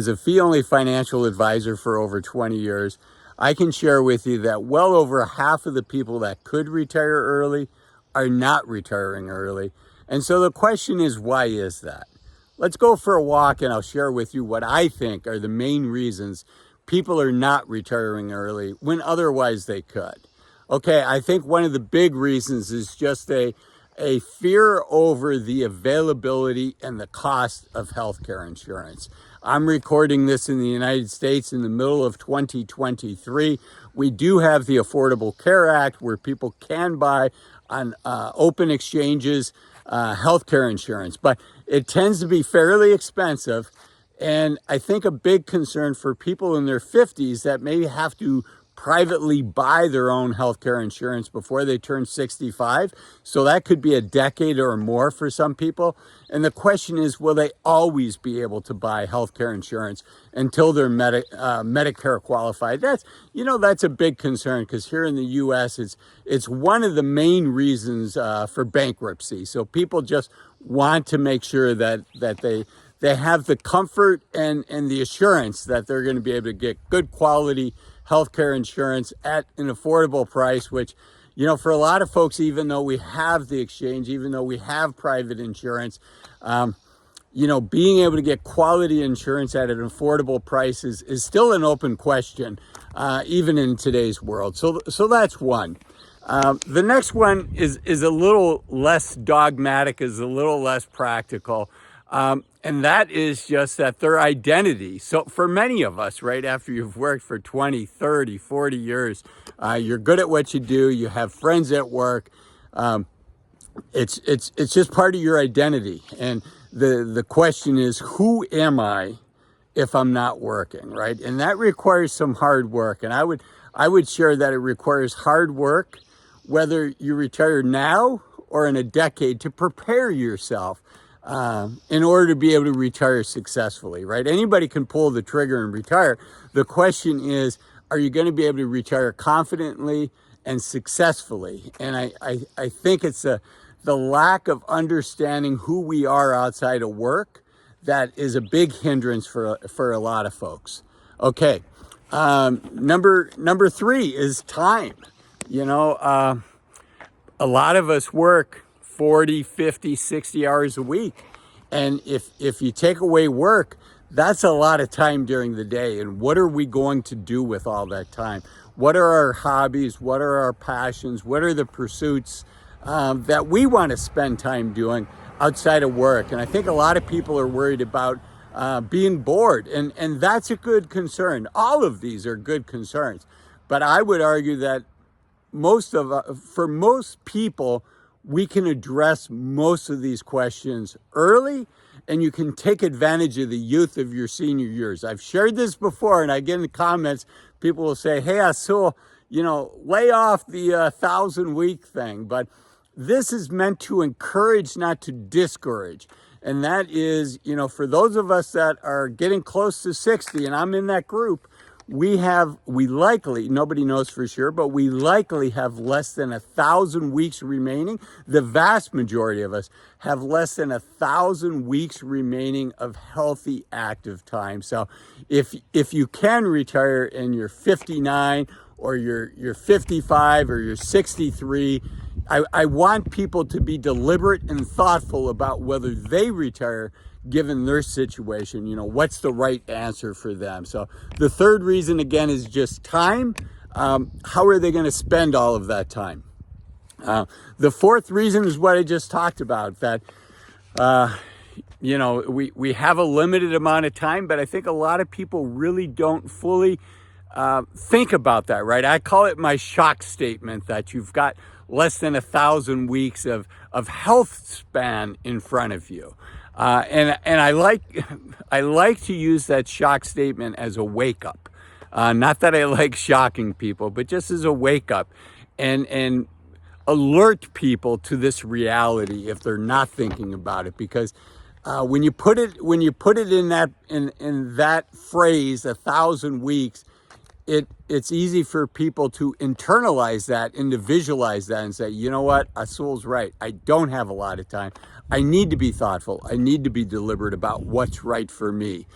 As a fee-only financial advisor for over 20 years, I can share with you that well over half of the people that could retire early are not retiring early. And so the question is, why is that? Let's go for a walk and I'll share with you what I think are the main reasons people are not retiring early when otherwise they could. Okay, I think one of the big reasons is just a fear over the availability and the cost of healthcare insurance. I'm recording this in the United States in the middle of 2023. We do have the Affordable Care Act where people can buy on open exchanges healthcare insurance, but it tends to be fairly expensive. And I think a big concern for people in their 50s that maybe have to privately buy their own healthcare insurance before they turn 65. So that could be a decade or more for some people. And the question is, will they always be able to buy healthcare insurance until they're Medicare qualified? That's a big concern because here in the U.S., it's one of the main reasons for bankruptcy. So people just want to make sure that they have the comfort and the assurance that they're going to be able to get good quality healthcare insurance at an affordable price, which, for a lot of folks, even though we have the exchange, even though we have private insurance, being able to get quality insurance at an affordable price is still an open question, even in today's world. So that's one. The next one is a little less dogmatic, is a little less practical. And that is just that their identity. So for many of us, right, after you've worked for 20, 30, 40 years, you're good at what you do, you have friends at work, it's just part of your identity. And the question is, who am I if I'm not working, right? And that requires some hard work. And I would share that it requires hard work, whether you retire now or in a decade, to prepare yourself in order to be able to retire successfully, right? Anybody can pull the trigger and retire. The question is, are you going to be able to retire confidently and successfully? And I think it's the lack of understanding who we are outside of work that is a big hindrance for a lot of folks. Okay, number three is time. A lot of us work 40, 50, 60 hours a week. And if you take away work, that's a lot of time during the day. And what are we going to do with all that time? What are our hobbies? What are our passions? What are the pursuits that we want to spend time doing outside of work? And I think a lot of people are worried about being bored. And that's a good concern. All of these are good concerns. But I would argue that for most people, we can address most of these questions early, and you can take advantage of the youth of your senior years. I've shared this before, and I get in the comments, people will say, hey, Azul, lay off the 1,000-week thing. But this is meant to encourage, not to discourage. And that is, for those of us that are getting close to 60, and I'm in that group, we likely, nobody knows for sure, but we likely have less than 1,000 weeks remaining. The vast majority of us have less than 1,000 weeks remaining of healthy active time. So if you can retire and you're 59 or you're 55 or you're 63, I want people to be deliberate and thoughtful about whether they retire given their situation. What's the right answer for them? So the third reason, again, is just time. How are they going to spend all of that time? The fourth reason is what I just talked about, that we have a limited amount of time, but I think a lot of people really don't fully think about that, right? I call it my shock statement, that you've got less than 1,000 weeks of health span in front of you. And I like to use that shock statement as a wake up. Not that I like shocking people, but just as a wake up and alert people to this reality if they're not thinking about it. Because when you put it in that phrase, 1,000 weeks, it's easy for people to internalize that and to visualize that and say, you know what, Azul's right. I don't have a lot of time. I need to be thoughtful. I need to be deliberate about what's right for me.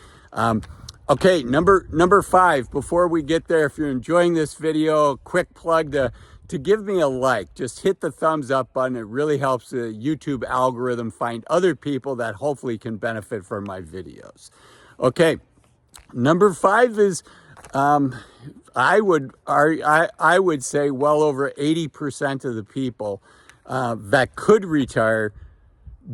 Okay, number 5, before we get there, if you're enjoying this video, a quick plug to give me a like. Just hit the thumbs up button. It really helps the YouTube algorithm find other people that hopefully can benefit from my videos. Okay, number 5 is I would say well over 80% of the people that could retire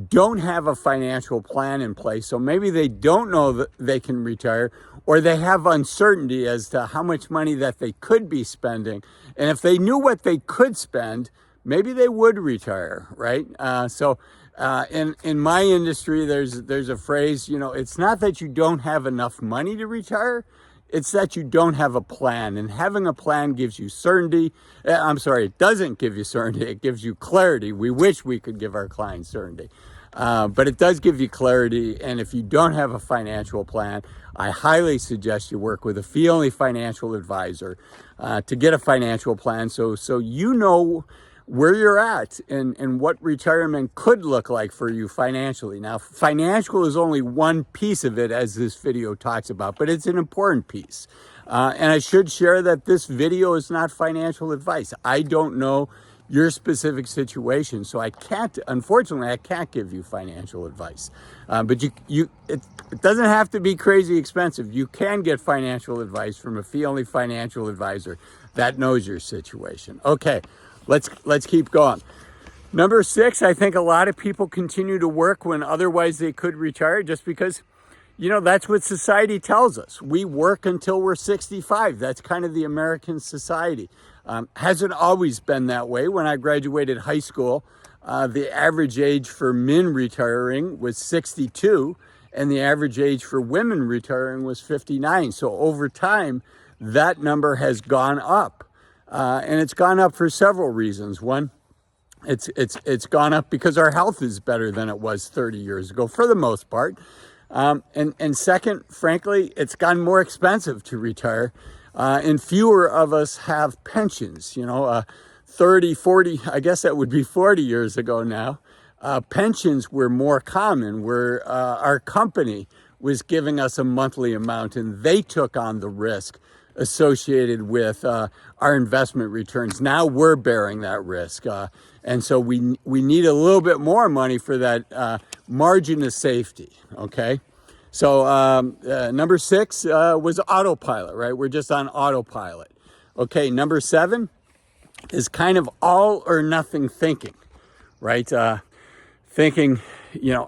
don't have a financial plan in place. So maybe they don't know that they can retire, or they have uncertainty as to how much money that they could be spending. And if they knew what they could spend, maybe they would retire, right? In my industry, there's a phrase, it's not that you don't have enough money to retire, it's that you don't have a plan. And having a plan gives you certainty. It doesn't give you certainty. It gives you clarity. We wish we could give our clients certainty. But it does give you clarity. And if you don't have a financial plan, I highly suggest you work with a fee-only financial advisor to get a financial plan so you know where you're at and what retirement could look like for you financially. Now, financial is only one piece of it, as this video talks about, but it's an important piece. And I should share that this video is not financial advice. I don't know your specific situation, so unfortunately, I can't give you financial advice. But it doesn't have to be crazy expensive. You can get financial advice from a fee-only financial advisor that knows your situation. Okay. Let's keep going. Number 6, I think a lot of people continue to work when otherwise they could retire just because, that's what society tells us. We work until we're 65. That's kind of the American society. Hasn't always been that way. When I graduated high school, the average age for men retiring was 62, and the average age for women retiring was 59. So over time, that number has gone up. And it's gone up for several reasons. One, it's gone up because our health is better than it was 30 years ago, for the most part. And second, frankly, it's gotten more expensive to retire. And fewer of us have pensions. 30, 40, I guess that would be 40 years ago now. Pensions were more common, where our company was giving us a monthly amount, and they took on the risk associated with our investment returns. Now we're bearing that risk. And so we need a little bit more money for that margin of safety, okay? So number 6 was autopilot, right? We're just on autopilot. Okay, number 7 is kind of all or nothing thinking, right? Thinking,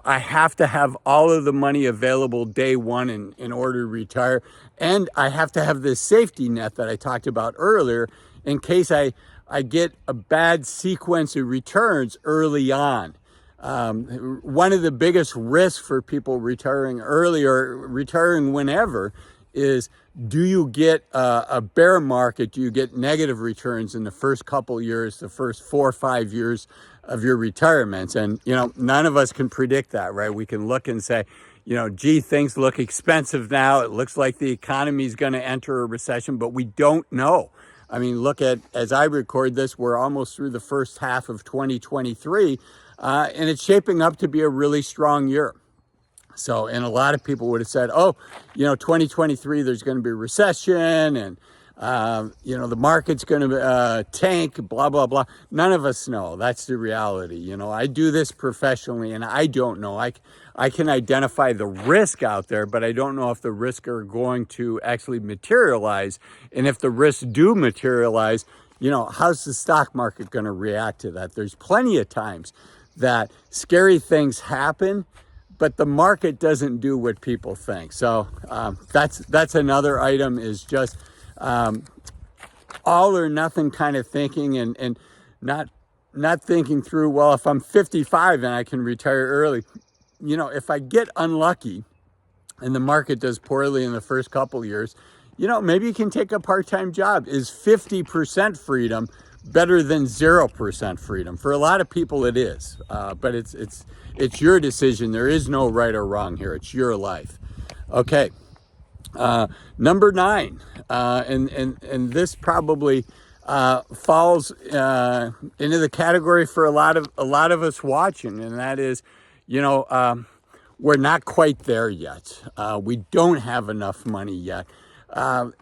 I have to have all of the money available day one in order to retire. And I have to have this safety net that I talked about earlier in case I get a bad sequence of returns early on. One of the biggest risks for people retiring early or retiring whenever is, do you get a bear market? Do you get negative returns in the first couple years, the first 4 or 5 years of your retirements? And, none of us can predict that, right? We can look and say, gee, things look expensive now. It looks like the economy is going to enter a recession, but we don't know. I mean, look at, as I record this, we're almost through the first half of 2023, and it's shaping up to be a really strong year. So, and a lot of people would have said, 2023, there's going to be a recession, and, the market's going to tank, blah, blah, blah. None of us know. That's the reality. I do this professionally, and I don't know. I can identify the risk out there, but I don't know if the risks are going to actually materialize. And if the risks do materialize, how's the stock market going to react to that? There's plenty of times that scary things happen, but the market doesn't do what people think. So that's another item, is just all or nothing kind of thinking, and not thinking through, well, if I'm 55 and I can retire early, if I get unlucky and the market does poorly in the first couple years, maybe you can take a part-time job. Is 50% freedom better than 0% freedom? For a lot of people it is, but it's your decision. There is no right or wrong here. It's your life. Okay. Number 9, and this probably falls into the category for a lot of us watching, and that is, we're not quite there yet. We don't have enough money yet.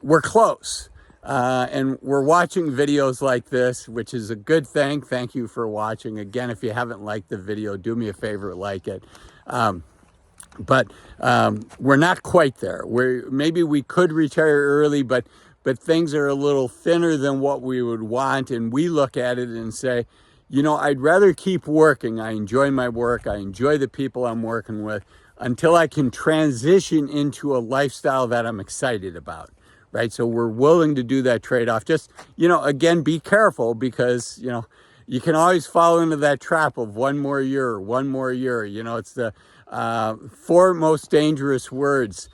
We're close. And we're watching videos like this, which is a good thing. Thank you for watching. Again, if you haven't liked the video, do me a favor, like it. But we're not quite there. Maybe we could retire early, but things are a little thinner than what we would want. And we look at it and say, you know, I'd rather keep working. I enjoy my work. I enjoy the people I'm working with until I can transition into a lifestyle that I'm excited about. Right. So we're willing to do that trade-off. Just, you know, again, be careful, because, you know, you can always fall into that trap of one more year. You know, it's the 4 most dangerous words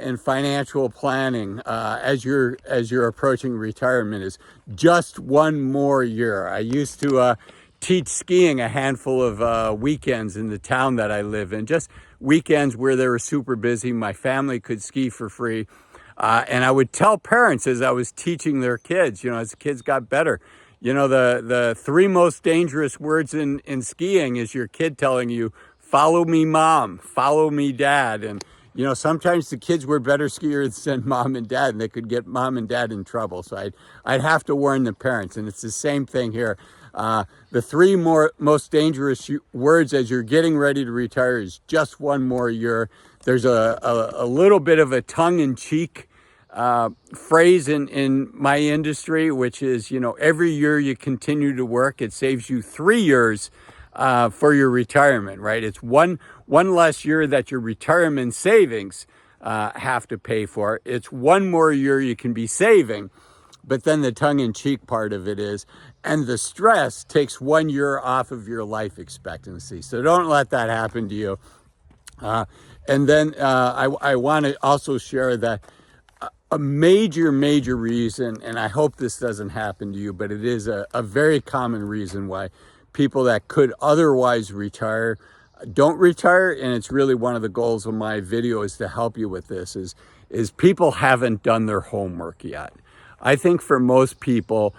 in financial planning as you're approaching retirement is just one more year. I used to teach skiing a handful of weekends in the town that I live in, just weekends where they were super busy. My family could ski for free. And I would tell parents as I was teaching their kids, you know, as the kids got better, you know, the 3 most dangerous words in skiing is your kid telling you, follow me, mom, follow me, dad. And, you know, sometimes the kids were better skiers than mom and dad, and they could get mom and dad in trouble. So I'd have to warn the parents. And it's the same thing here. The 3 most dangerous words as you're getting ready to retire is just one more year. There's a little bit of a tongue-in-cheek phrase in my industry, which is, you know, every year you continue to work, it saves you 3 years for your retirement, right? It's one less year that your retirement savings have to pay for. It's one more year you can be saving. But then the tongue-in-cheek part of it is, and the stress takes 1 year off of your life expectancy. So don't let that happen to you. And then I want to also share that a major reason, and I hope this doesn't happen to you, but it is a very common reason why people that could otherwise retire don't retire. And it's really one of the goals of my video is to help you with this, is people haven't done their homework yet. I think for most people,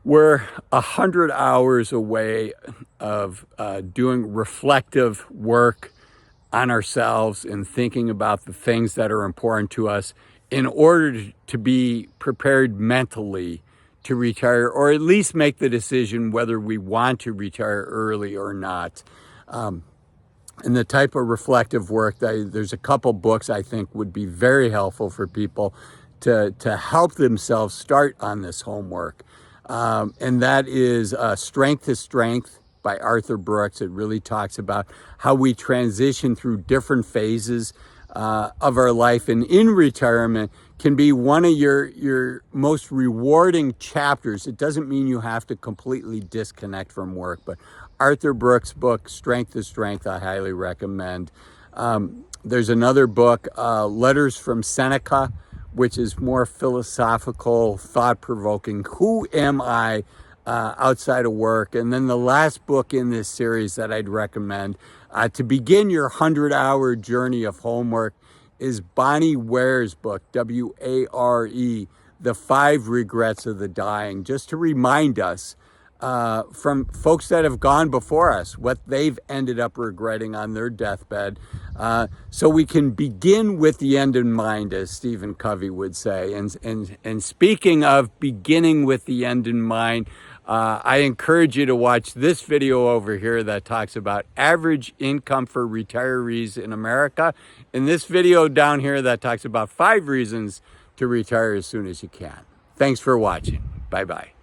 we're 100 hours away of doing reflective work on ourselves and thinking about the things that are important to us in order to be prepared mentally to retire, or at least make the decision whether we want to retire early or not. And the type of reflective work, there's a couple books I think would be very helpful for people to help themselves start on this homework. And that is Strength to Strength by Arthur Brooks. It really talks about how we transition through different phases of our life, and in retirement can be one of your most rewarding chapters. It doesn't mean you have to completely disconnect from work, but Arthur Brooks' book, Strength to Strength, I highly recommend. There's another book, Letters from Seneca, which is more philosophical, thought-provoking. Who am I outside of work? And then the last book in this series that I'd recommend to begin your 100-hour journey of homework is Bonnie Ware's book, W-A-R-E, The 5 Regrets of the Dying, just to remind us from folks that have gone before us what they've ended up regretting on their deathbed, so we can begin with the end in mind, as Stephen Covey would say. And speaking of beginning with the end in mind, I encourage you to watch this video over here that talks about average income for retirees in America, and this video down here that talks about 5 reasons to retire as soon as you can. Thanks for watching. Bye-bye.